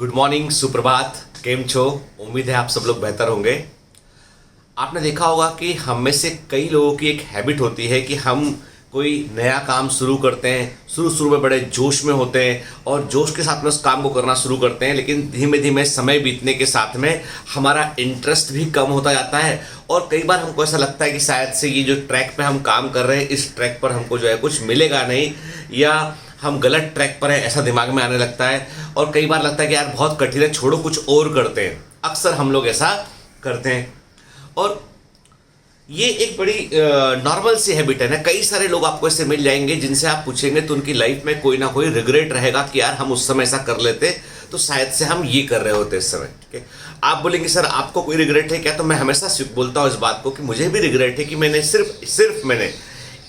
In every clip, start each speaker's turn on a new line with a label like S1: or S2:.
S1: Good morning, सुप्रभात। केम छो? उम्मीद है आप सब लोग बेहतर होंगे। आपने देखा होगा कि हम में से कई लोगों की एक हैबिट होती है कि हम कोई नया काम शुरू करते हैं। शुरू में बड़े जोश में होते हैं और जोश के साथ में उस काम को करना शुरू करते हैं, लेकिन धीमे धीमे समय बीतने के साथ में हमारा इंटरेस्ट भी कम होता जाता है और कई बार हमको ऐसा लगता है कि शायद से ये जो ट्रैक पे हम काम कर रहे हैं, इस ट्रैक पर हमको जो है कुछ मिलेगा नहीं, या हम गलत ट्रैक पर हैं, ऐसा दिमाग में आने लगता है। और कई बार लगता है कि यार बहुत कठिन है, छोड़ो कुछ और करते हैं। अक्सर हम लोग ऐसा करते हैं और ये एक बड़ी नॉर्मल सी हैबिट है ना। कई सारे लोग आपको ऐसे मिल जाएंगे जिनसे आप पूछेंगे तो उनकी लाइफ में कोई ना कोई रिग्रेट रहेगा कि यार हम उस समय ऐसा कर लेते तो शायद से हम ये कर रहे होते इस समय। ठीक है, आप बोलेंगे सर आपको कोई रिग्रेट है क्या? तो मैं हमेशा बोलता हूँ इस बात को कि मुझे भी रिग्रेट है कि मैंने सिर्फ मैंने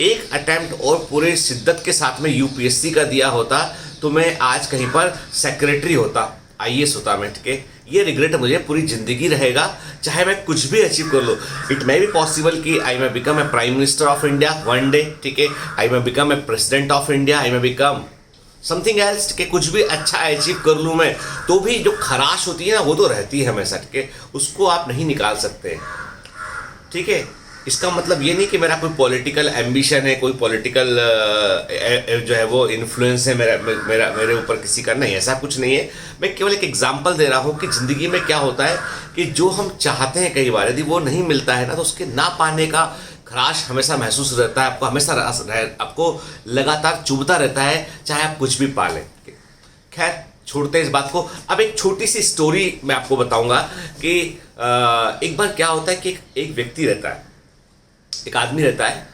S1: एक अटेम्प्ट और पूरे शिद्दत के साथ में यूपीएससी का दिया होता तो मैं आज कहीं पर सेक्रेटरी होता, आईएएस होता मैं। ठीक है, ये रिग्रेट मुझे पूरी जिंदगी रहेगा, चाहे मैं कुछ भी अचीव कर लूँ। इट मे बी पॉसिबल कि I may become a prime minister of India one day. ठीक है, I may become a president of India, I may become something else. ठीक है, कुछ भी अच्छा अचीव कर लूँ मैं, तो भी जो खराश होती है ना वो तो रहती है हमेशा। ठीक है, उसको आप नहीं निकाल सकते। ठीक है, इसका मतलब ये नहीं कि मेरा कोई पॉलिटिकल एम्बिशन है, कोई पॉलिटिकल जो है वो इन्फ्लुएंस है मेरे ऊपर किसी का, नहीं, ऐसा कुछ नहीं है। मैं केवल एक एग्जांपल दे रहा हूँ कि ज़िंदगी में क्या होता है कि जो हम चाहते हैं कई बार यदि वो नहीं मिलता है ना, तो उसके ना पाने का खराश हमेशा महसूस रहता है। आपको हमेशा आपको लगातार चुभता रहता है, चाहे आप कुछ भी पा लें। खैर, छोड़ते हैं इस बात को। अब एक छोटी सी स्टोरी मैं आपको बताऊंगा कि एक बार क्या होता है कि एक व्यक्ति रहता है, एक आदमी रहता है,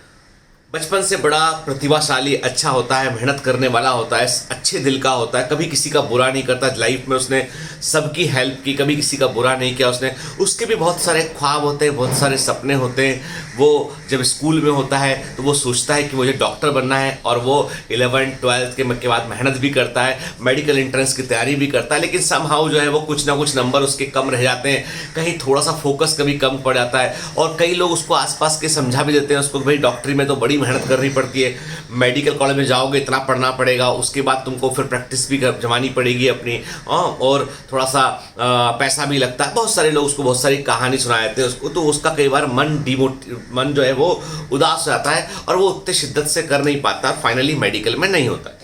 S1: बचपन से बड़ा प्रतिभाशाली, अच्छा होता है, मेहनत करने वाला होता है, अच्छे दिल का होता है, कभी किसी का बुरा नहीं करता। लाइफ में उसने सबकी हेल्प की, कभी किसी का बुरा नहीं किया उसने। उसके भी बहुत सारे ख्वाब होते हैं, बहुत सारे सपने होते हैं। वो जब स्कूल में होता है तो वो सोचता है कि मुझे डॉक्टर बनना है और वो 11th-12th के बाद मेहनत भी करता है, मेडिकल एंट्रेंस की तैयारी भी करता है, लेकिन समहाउ जो है वो कुछ ना कुछ नंबर उसके कम रह जाते हैं, कहीं थोड़ा सा फोकस कभी कम पड़ जाता है। और कई लोग उसको आसपास के समझा भी देते हैं उसको, भाई डॉक्टरी में तो बड़ी मेहनत करनी पड़ती है, मेडिकल कॉलेज में जाओगे इतना पढ़ना पड़ेगा, उसके बाद तुमको फिर प्रैक्टिस भी जमानी पड़ेगी अपनी, और थोड़ा सा पैसा भी लगता है। बहुत सारे लोग उसको बहुत सारी कहानी सुना देते हैं उसको, तो उसका कई बार मन जो है वो उदास हो जाता है और वो उतने शिद्दत से कर नहीं पाता, फाइनली मेडिकल में नहीं होता है।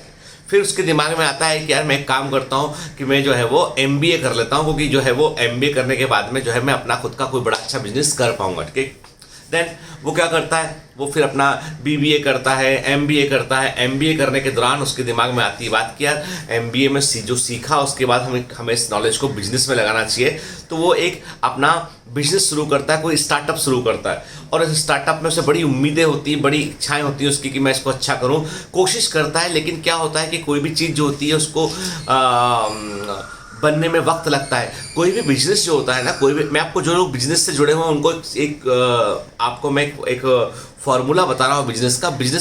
S1: फिर उसके दिमाग में आता है कि यार मैं एक काम करता हूँ कि मैं जो है वो एमबीए कर लेता हूँ, क्योंकि जो है वो एमबीए करने के बाद में जो है मैं अपना खुद का कोई बड़ा अच्छा बिजनेस कर पाऊंगा। ठीक है, देन वो क्या करता है, वो फिर अपना बीबीए करता है, एमबीए करता है। एमबीए करने के दौरान उसके दिमाग में आती है बात कि यार एमबीए में जो सीखा उसके बाद हमें इस नॉलेज को बिजनेस में लगाना चाहिए। तो वो एक अपना बिजनेस शुरू करता है, कोई स्टार्टअप शुरू करता है, और इस स्टार्टअप में उसे बड़ी उम्मीदें होती हैं, बड़ी इच्छाएं होती हैं उसकी कि मैं इसको अच्छा करूं, कोशिश करता है। लेकिन क्या होता है कि कोई भी चीज़ जो होती है उसको बनने में वक्त लगता है। कोई भी बिजनेस जो होता है ना, कोई भी, मैं आपको जो लोग बिजनेस से जुड़े हुए हैं उनको आपको मैं एक फार्मूला बता रहा हूँ बिजनेस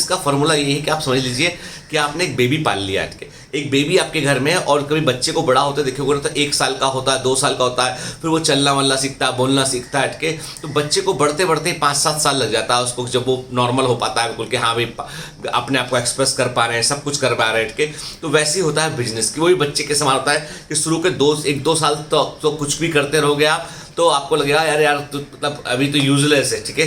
S1: का फार्मूला ये है कि आप समझ लीजिए कि आपने एक बेबी पाल लिया है। एक बेबी आपके घर में है, और कभी बच्चे को बड़ा होते देखोगे तो 1 साल का होता है, 2 साल का होता है, फिर वो चलना वलना सीखता है, बोलना सीखता है। ठीक है, तो बच्चे को बढ़ते बढ़ते 5-7 साल लग जाता है उसको, जब वो नॉर्मल हो पाता है बिल्कुल कि हाँ भाई अपने आप को एक्सप्रेस कर पा रहे हैं, सब कुछ कर पा रहे हैं। ठीक है, तो वैसे ही होता है बिजनेस की, वही बच्चे के समान होता है कि शुरू के 1-2 साल तो कुछ भी करते रहोगे आप, तो आपको लगेगा यार तो मतलब अभी तो यूजलेस है। ठीक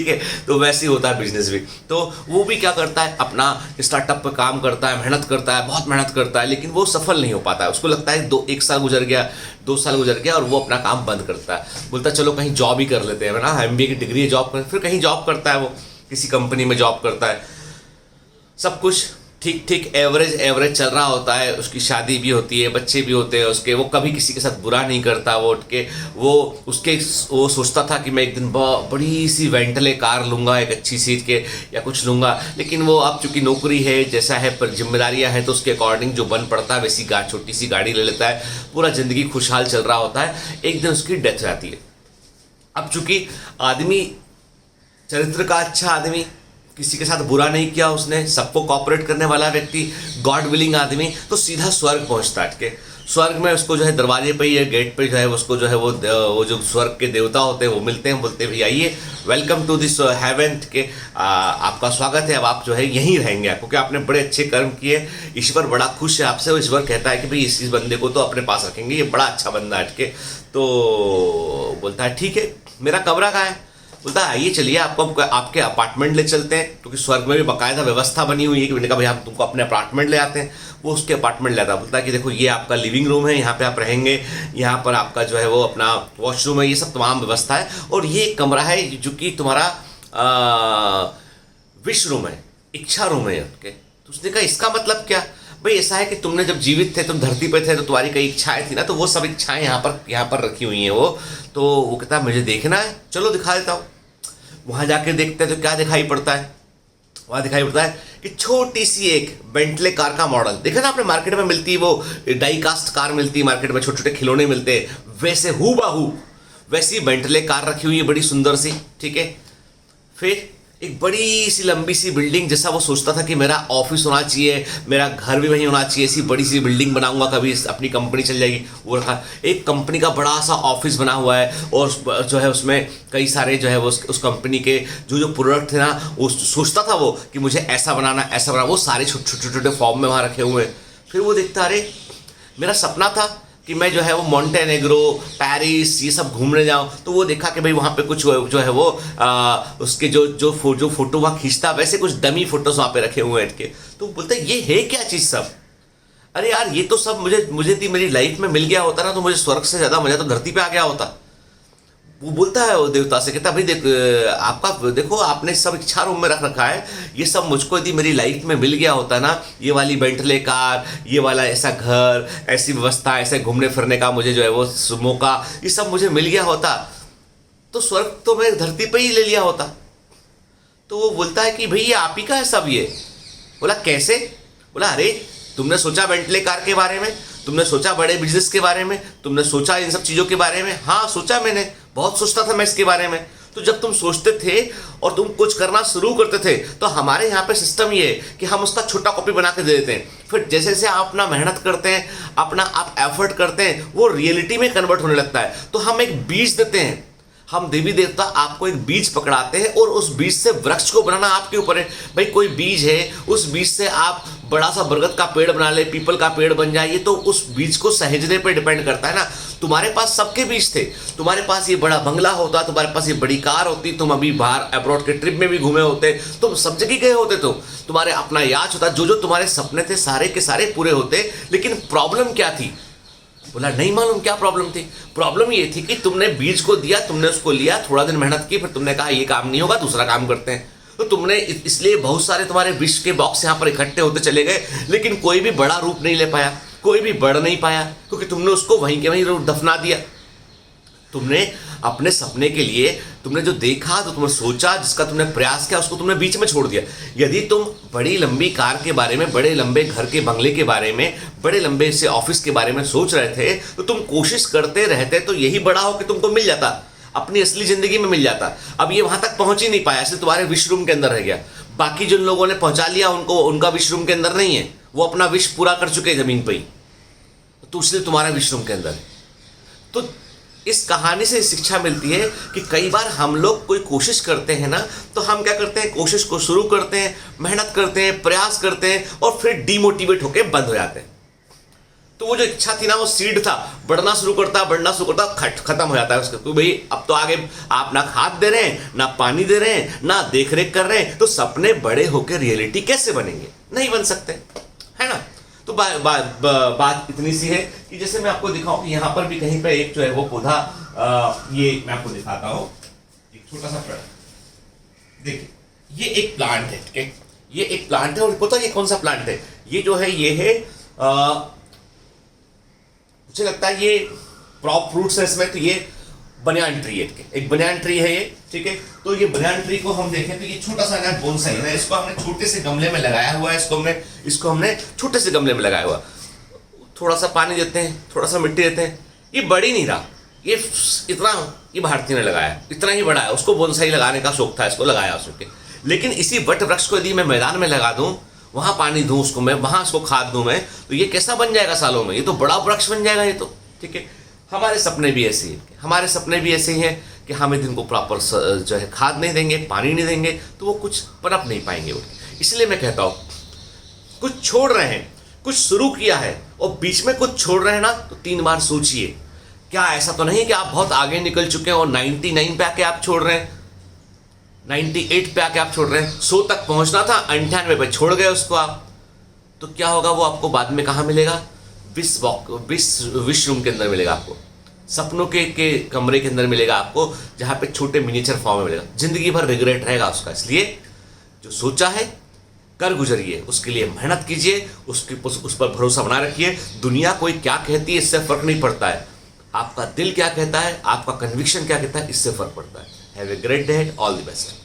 S1: है, तो वैसे ही होता है बिजनेस भी। तो वो भी क्या करता है, अपना स्टार्टअप पे काम करता है, मेहनत करता है, बहुत मेहनत करता है, लेकिन वो सफल नहीं हो पाता है। उसको लगता है 1 साल गुजर गया, 2 साल गुजर गया, और वो अपना काम बंद करता है, बोलता है चलो कहीं जॉब ही कर लेते हैं ना, एमबीए की डिग्री है, जॉब कर। फिर कहीं जॉब करता है, वो किसी कंपनी में जॉब करता है, सब कुछ ठीक एवरेज चल रहा होता है। उसकी शादी भी होती है, बच्चे भी होते हैं उसके, वो कभी किसी के साथ बुरा नहीं करता। वो सोचता था कि मैं एक दिन बड़ी सी वेंटले कार लूँगा, एक अच्छी सी के या कुछ लूँगा, लेकिन वो अब चूंकि नौकरी है जैसा है, पर जिम्मेदारियाँ हैं, तो उसके अकॉर्डिंग जो बन पड़ता है वैसी छोटी सी गाड़ी ले लेता है, पूरा ज़िंदगी खुशहाल चल रहा होता है। एक दिन उसकी डेथ हो जाती है। अब चूंकि आदमी चरित्र का अच्छा आदमी, किसी के साथ बुरा नहीं किया उसने, सबको कॉपरेट करने वाला व्यक्ति, गॉड विलिंग आदमी, तो सीधा स्वर्ग पहुंचता है। ठीक है, स्वर्ग में उसको जो है दरवाजे पे या गेट पे जो है उसको जो है वो जो स्वर्ग के देवता होते हैं वो मिलते हैं, बोलते हैं भाई आइए, वेलकम टू दिस हेवन के, आपका स्वागत है, अब आप जो है यहीं रहेंगे क्योंकि आपने बड़े अच्छे कर्म किए, ईश्वर बड़ा खुश है आपसे। और ईश्वर कहता है कि भाई इस बंदे को तो अपने पास रखेंगे, ये बड़ा अच्छा बंदा है के। तो बोलता है ठीक है, मेरा कमरा कहाँ है? बोलता है आइए चलिए आपको आपके अपार्टमेंट ले चलते हैं, क्योंकि स्वर्ग में भी बाकायदा व्यवस्था बनी हुई है कि मैंने कहा भाई हम तुमको अपने अपार्टमेंट ले आते हैं। वो उसके अपार्टमेंट ले आता है, बोलता है कि देखो ये आपका लिविंग रूम है, यहाँ पे आप रहेंगे, यहाँ पर आपका जो है वो अपना वॉशरूम है, ये सब तमाम व्यवस्था है, और ये एक कमरा है जो कि तुम्हारा विश रूम है, इच्छा रूम है। ओके, तो उसने कहा इसका मतलब क्या? भाई ऐसा है कि तुमने जब जीवित थे, तुम धरती पे थे, तो तुम्हारी कई इच्छाएं थी ना, तो वो सब इच्छाएं यहाँ पर रखी हुई हैं वो। तो वो कहता है मुझे देखना है, चलो दिखा देता हूँ। वहाँ जाके देखते हैं तो क्या दिखाई पड़ता है? वहाँ दिखाई पड़ता है कि छोटी सी एक बेंटले कार का मॉडल, देखा ना आपने मार्केट में मिलती है वो डाई कास्ट कार मिलती है मार्केट में, छोटे छोटे खिलौने मिलते हैं, वैसे हूबहू वैसी बेंटले कार रखी हुई है, बड़ी सुंदर सी। ठीक है, फिर एक बड़ी सी लंबी सी बिल्डिंग, जैसा वो सोचता था कि मेरा ऑफिस होना चाहिए, मेरा घर भी वहीं होना चाहिए, ऐसी बड़ी सी बिल्डिंग बनाऊंगा, कभी अपनी कंपनी चल जाएगी। वो रखा एक कंपनी का बड़ा सा ऑफिस बना हुआ है, और जो है उसमें कई सारे जो है वो उस कंपनी के जो प्रोडक्ट थे ना, वो सोचता था वो कि मुझे ऐसा बनाना, वो सारे छोटे छोटे फॉर्म में वहाँ रखे हुए हैं। फिर वो देखता, अरे मेरा सपना था कि मैं जो है वो मोंटेनेग्रो, पेरिस, ये सब घूमने जाऊं। तो वो देखा कि भाई वहाँ पे कुछ जो है वो उसके जो फोटो वहाँ खींचता, वैसे कुछ डमी फोटोज वहाँ पे रखे हुए हैं। तो बोलते ये है क्या चीज़ सब? अरे यार ये तो सब मुझे मेरी लाइफ में मिल गया होता ना, तो मुझे स्वर्ग से ज़्यादा मजा तो धरती पे आ गया होता। वो बोलता है वो देवता से, कहता भाई आपका देखो आपने सब इच्छा रूम में रख रखा है, ये सब मुझको यदि मेरी लाइफ में मिल गया होता ना, ये वाली बेंटले कार, ये वाला ऐसा घर, ऐसी व्यवस्था, ऐसे घूमने फिरने का मुझे जो है वो मौका, ये सब मुझे मिल गया होता, तो स्वर्ग तो मैं धरती पे ही ले लिया होता। तो वो बोलता है कि भाई ये आप ही का है सब ये। बोला कैसे? बोला अरे तुमने सोचा बेंटले कार के बारे में, तुमने सोचा बड़े बिजनेस के बारे में, तुमने सोचा इन सब चीज़ों के बारे में? हाँ सोचा, मैंने बहुत सोचता था मैं इसके बारे में। तो जब तुम सोचते थे और तुम कुछ करना शुरू करते थे, तो हमारे यहाँ पे सिस्टम ये है कि हम उसका छोटा कॉपी बना के दे देते हैं। फिर जैसे जैसे आप अपना मेहनत करते हैं, अपना आप एफर्ट करते हैं, वो रियलिटी में कन्वर्ट होने लगता है। तो हम एक बीज देते हैं, हम देवी देवता आपको एक बीज पकड़ाते हैं, और उस बीज से वृक्ष को बनाना आपके ऊपर है। भाई कोई बीज है, उस बीज से आप बड़ा सा बरगद का पेड़ बना ले, पीपल का पेड़ बन जाए, ये तो उस बीज को सहेजने पे डिपेंड करता है ना। तुम्हारे पास सबके बीज थे, तुम्हारे पास ये बड़ा बंगला होता, तुम्हारे पास ये बड़ी कार होती, तुम अभी बाहर अब्रॉड के ट्रिप में भी घूमे होते, तुम सब जगह गए होते, तो तुम्हारे अपना याच होता, जो तुम्हारे सपने थे सारे के सारे पूरे होते। लेकिन प्रॉब्लम क्या थी? बोला नहीं मालूम क्या प्रॉब्लम थी। प्रॉब्लम ये थी कि तुमने बीज को दिया, तुमने उसको लिया, थोड़ा दिन मेहनत की, फिर तुमने कहा ये काम नहीं होगा, दूसरा काम करते हैं। तो तुमने इसलिए बहुत सारे तुम्हारे विश के बॉक्स यहाँ पर इकट्ठे होते चले गए, लेकिन कोई भी बड़ा रूप नहीं ले पाया, कोई भी बढ़ नहीं पाया, क्योंकि तुमने उसको वहीं के वहीं दफना दिया। तुमने अपने सपने के लिए तुमने जो देखा, तो तुमने सोचा, जिसका तुमने प्रयास किया, उसको तुमने बीच में छोड़ दिया। यदि तुम बड़ी लंबी कार के बारे में, बड़े लंबे घर के बंगले के बारे में, बड़े लंबे से ऑफिस के बारे में सोच रहे थे, तो तुम कोशिश करते रहते तो यही बड़ा हो कि तुमको मिल जाता, अपनी असली जिंदगी में मिल जाता। अब ये वहां तक पहुंच ही नहीं पाया, इसलिए तुम्हारे विश रूम के अंदर रह गया। बाकी जिन लोगों ने पहुंचा लिया उनको, उनका विश रूम के अंदर नहीं है, वो अपना विश पूरा कर चुके हैं जमीन पर ही, तो इसलिए तुम्हारा विश रूम के अंदर है। तो इस कहानी से शिक्षा मिलती है कि कई बार हम लोग कोई कोशिश करते हैं ना, तो हम क्या करते हैं, कोशिश को शुरू करते हैं, मेहनत करते हैं, प्रयास करते हैं, और फिर डीमोटिवेट होकर बंद हो जाते हैं। तो वो जो इच्छा थी ना, वो सीड था, बढ़ना शुरू करता खत्म हो जाता है उसका। तो भाई अब तो आगे आप ना खाद दे रहे हैं, ना पानी दे रहे हैं, ना देख रेख कर रहे हैं, तो सपने बड़े होकर रियलिटी कैसे बनेंगे? नहीं बन सकते, है ना। तो बात इतनी सी है कि जैसे मैं आपको दिखाऊं कि यहाँ पर भी कहीं पे एक जो है वो पौधा, ये मैं आपको दिखाता हूँ, एक छोटा सा प्लांट। देखिए ये एक प्लांट है, ठीक है, ये एक प्लांट है, और पता है ये कौन सा प्लांट है? ये जो है ये है, मुझे लगता है ये क्रॉप फ्रूट्स है इसमें, तो ये बनियान ट्री है, एक बनियान ट्री है ये, ठीक है। तो ये बनियान ट्री को हम देखें तो ये छोटा सा ना बोनसाई है, इसको हमने छोटे से गमले में लगाया हुआ है, इसको हमने छोटे से गमले में लगाया हुआ। थोड़ा सा पानी देते हैं, थोड़ा सा मिट्टी देते हैं, ये बढ़ ही नहीं रहा, ये इतना, ये भारती ने लगाया, इतना ही बड़ा है। उसको बोनसाई लगाने का शौक था, इसको लगाया उसके। लेकिन इसी वट वृक्ष को यदि मैं मैदान में लगा दूं, वहाँ पानी दूँ उसको मैं, वहाँ उसको खाद दूँ मैं, तो ये कैसा बन जाएगा सालों में, ये तो बड़ा वृक्ष बन जाएगा ये तो। ठीक है, हमारे सपने भी ऐसे ही हैं, हमारे सपने भी ऐसे ही हैं कि हम यदि इनको प्रॉपर जो है खाद नहीं देंगे, पानी नहीं देंगे, तो वो कुछ पनप नहीं पाएंगे वो। इसलिए मैं कहता हूँ कुछ छोड़ रहे हैं, कुछ शुरू किया है और बीच में कुछ छोड़ रहे हैं ना, तो 3 बार सोचिए। क्या ऐसा तो नहीं कि आप बहुत आगे निकल चुके हैं और 99 पे आके आप छोड़ रहे हैं, 98 पे आके आप छोड़ रहे हैं, 100 तक पहुंचना था, 98 पे छोड़ गए उसको आप, तो क्या होगा, वो आपको बाद में कहाँ मिलेगा, विश रूम के अंदर मिलेगा आपको, सपनों के कमरे के अंदर मिलेगा आपको, जहाँ पे छोटे मिनिएचर फॉर्म में मिलेगा। जिंदगी भर रिग्रेट रहेगा उसका। इसलिए जो सोचा है कर गुजरिए, उसके लिए मेहनत कीजिए, उस पर भरोसा बना रखिए। दुनिया कोई क्या कहती है इससे फर्क नहीं पड़ता है, आपका दिल क्या कहता है, आपका कन्विक्शन क्या कहता है, इससे फर्क पड़ता है। Have a great day, all the best.